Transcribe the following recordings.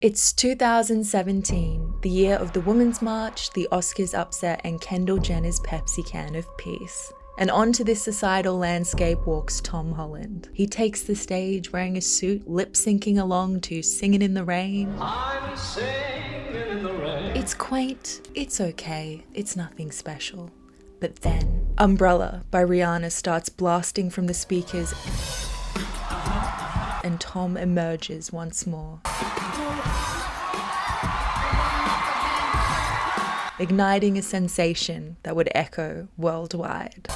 It's 2017, the year of the Women's March, the Oscars upset, and Kendall Jenner's Pepsi can of peace. And onto this societal landscape walks Tom Holland. He takes the stage wearing a suit, lip-syncing along to Singin' in the Rain. I'm singing in the rain. It's quaint, it's okay, it's nothing special. But then, Umbrella by Rihanna starts blasting from the speakers, and Tom emerges once more, igniting a sensation that would echo worldwide.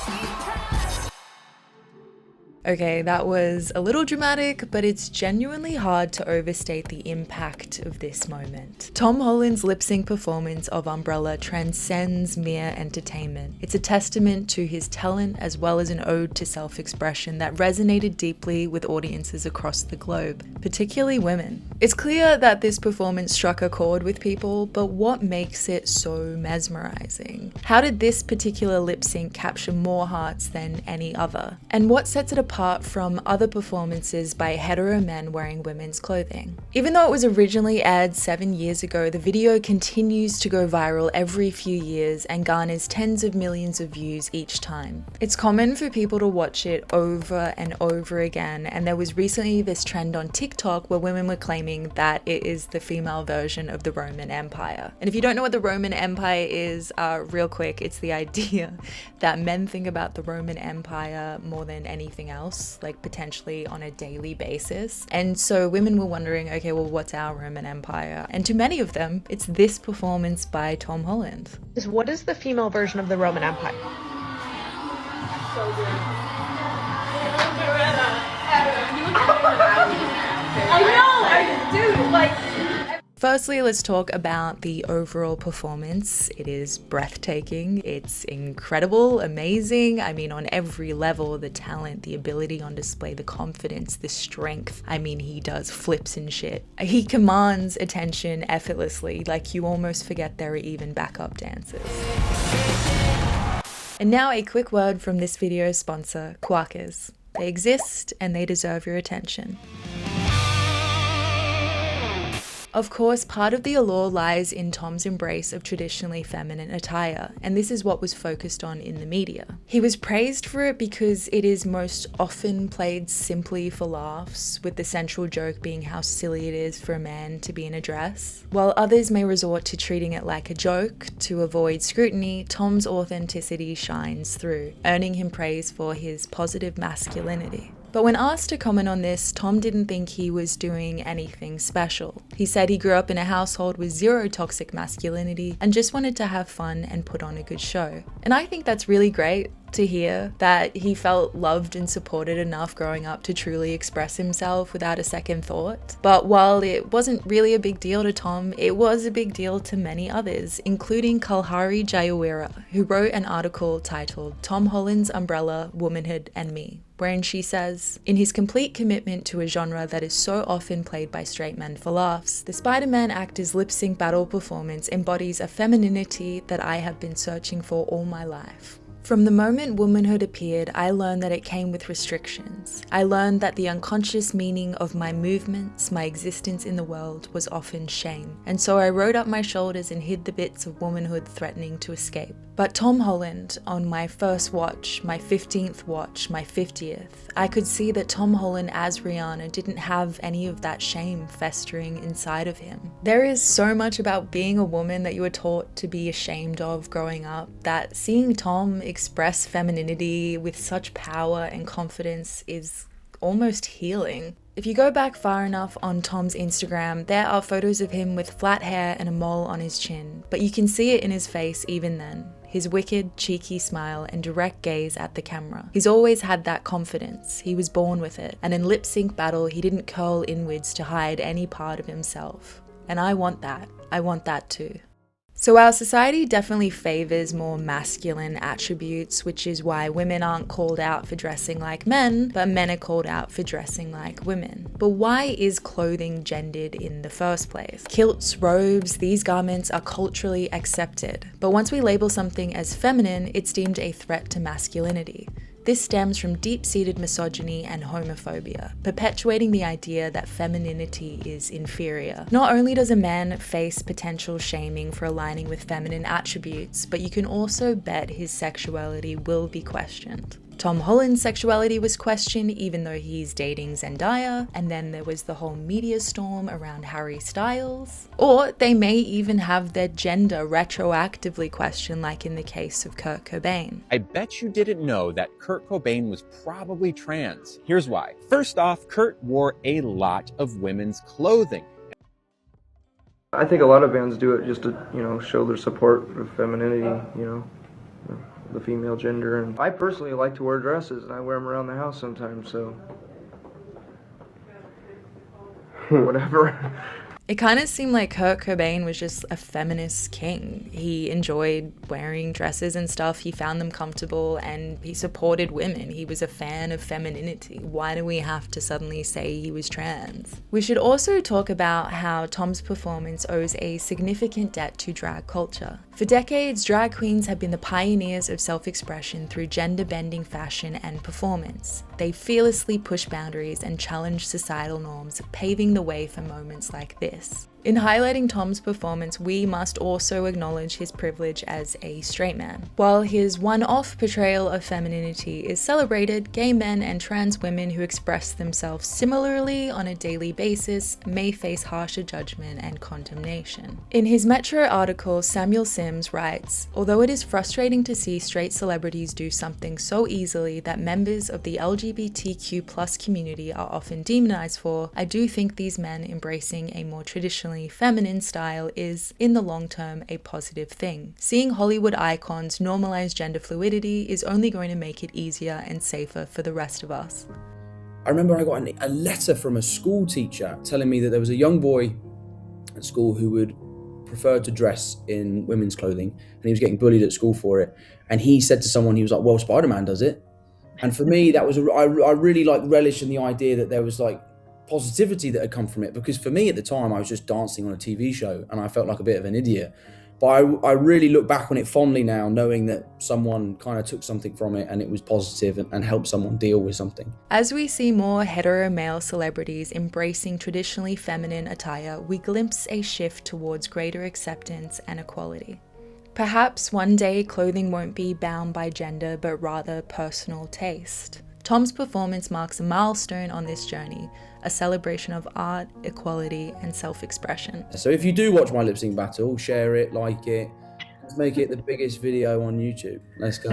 Okay, that was a little dramatic, but it's genuinely hard to overstate the impact of this moment. Tom Holland's lip-sync performance of Umbrella transcends mere entertainment. It's a testament to his talent as well as an ode to self-expression that resonated deeply with audiences across the globe, particularly women. It's clear that this performance struck a chord with people, but what makes it so mesmerizing? How did this particular lip-sync capture more hearts than any other? And what sets it apart from other performances by hetero men wearing women's clothing? Even though it was originally aired 7 years ago, the video continues to go viral every few years and garners tens of millions of views each time. It's common for people to watch it over and over again, and there was recently this trend on TikTok where women were claiming that it is the female version of the Roman Empire. And if you don't know what the Roman Empire is, real quick, it's the idea that men think about the Roman Empire more than anything else, like potentially on a daily basis. And so women were wondering, okay, well, what's our Roman Empire? And to many of them, it's this performance by Tom Holland. What is the female version of the Roman Empire? Firstly, let's talk about the overall performance. It is breathtaking. It's incredible, amazing. I mean, on every level, the talent, the ability on display, the confidence, the strength. I mean, he does flips and shit. He commands attention effortlessly, like you almost forget there are even backup dancers. And now a quick word from this video's sponsor, Quackers. They exist and they deserve your attention. Of course, part of the allure lies in Tom's embrace of traditionally feminine attire, and this is what was focused on in the media. He was praised for it because it is most often played simply for laughs, with the central joke being how silly it is for a man to be in a dress. While others may resort to treating it like a joke to avoid scrutiny, Tom's authenticity shines through, earning him praise for his positive masculinity. But when asked to comment on this, Tom didn't think he was doing anything special. He said he grew up in a household with zero toxic masculinity and just wanted to have fun and put on a good show. And I think that's really great to hear, that he felt loved and supported enough growing up to truly express himself without a second thought. But while it wasn't really a big deal to Tom, it was a big deal to many others, including Kalhari Jayawira, who wrote an article titled Tom Holland's Umbrella, Womanhood and Me, wherein she says, in his complete commitment to a genre that is so often played by straight men for laughs, the Spider-Man actor's lip-sync battle performance embodies a femininity that I have been searching for all my life. From the moment womanhood appeared, I learned that it came with restrictions. I learned that the unconscious meaning of my movements, my existence in the world, was often shame. And so I rolled up my shoulders and hid the bits of womanhood threatening to escape. But Tom Holland, on my first watch, my 15th watch, my 50th, I could see that Tom Holland as Rihanna didn't have any of that shame festering inside of him. There is so much about being a woman that you were taught to be ashamed of growing up, that seeing Tom express femininity with such power and confidence is almost healing. If you go back far enough on Tom's Instagram, there are photos of him with flat hair and a mole on his chin, but you can see it in his face even then. His wicked, cheeky smile and direct gaze at the camera. He's always had that confidence. He was born with it. And in lip sync battle, he didn't curl inwards to hide any part of himself. And I want that. I want that too. So our society definitely favors more masculine attributes, which is why women aren't called out for dressing like men, but men are called out for dressing like women. But why is clothing gendered in the first place? Kilts, robes, these garments are culturally accepted. But once we label something as feminine, it's deemed a threat to masculinity. This stems from deep-seated misogyny and homophobia, perpetuating the idea that femininity is inferior. Not only does a man face potential shaming for aligning with feminine attributes, but you can also bet his sexuality will be questioned. Tom Holland's sexuality was questioned even though he's dating Zendaya, and then there was the whole media storm around Harry Styles. Or they may even have their gender retroactively questioned, like in the case of Kurt Cobain. I bet you didn't know that Kurt Cobain was probably trans. Here's why. First off, Kurt wore a lot of women's clothing. I think a lot of bands do it just to, show their support of femininity, the female gender. And I personally like to wear dresses, and I wear them around the house sometimes, so whatever. It kind of seemed like Kurt Cobain was just a feminist king. He enjoyed wearing dresses and stuff, he found them comfortable, and he supported women. He was a fan of femininity. Why do we have to suddenly say he was trans? We should also talk about how Tom's performance owes a significant debt to drag culture. For decades, drag queens have been the pioneers of self-expression through gender-bending fashion and performance. They fearlessly push boundaries and challenge societal norms, paving the way for moments like this. In highlighting Tom's performance, we must also acknowledge his privilege as a straight man. While his one-off portrayal of femininity is celebrated, gay men and trans women who express themselves similarly on a daily basis may face harsher judgment and condemnation. In his Metro article, Samuel Sims writes, "Although it is frustrating to see straight celebrities do something so easily that members of the LGBTQ+ community are often demonized for, I do think these men embracing a more traditionally feminine style is, in the long term, a positive thing. Seeing Hollywood icons normalize gender fluidity is only going to make it easier and safer for the rest of us." I remember I got a letter from a school teacher telling me that there was a young boy at school who would prefer to dress in women's clothing, and he was getting bullied at school for it. And he said to someone, he was like, "Well, Spider-Man does it." And for me, that was I really relished in the idea that there was positivity that had come from it, because for me at the time I was just dancing on a TV show and I felt like a bit of an idiot. But I really look back on it fondly now, knowing that someone kind of took something from it and it was positive and helped someone deal with something. As we see more hetero male celebrities embracing traditionally feminine attire, we glimpse a shift towards greater acceptance and equality. Perhaps one day clothing won't be bound by gender, but rather personal taste. Tom's performance marks a milestone on this journey, a celebration of art, equality, and self-expression. So if you do watch my lip sync battle, share it, like it, let's make it the biggest video on YouTube. Let's go.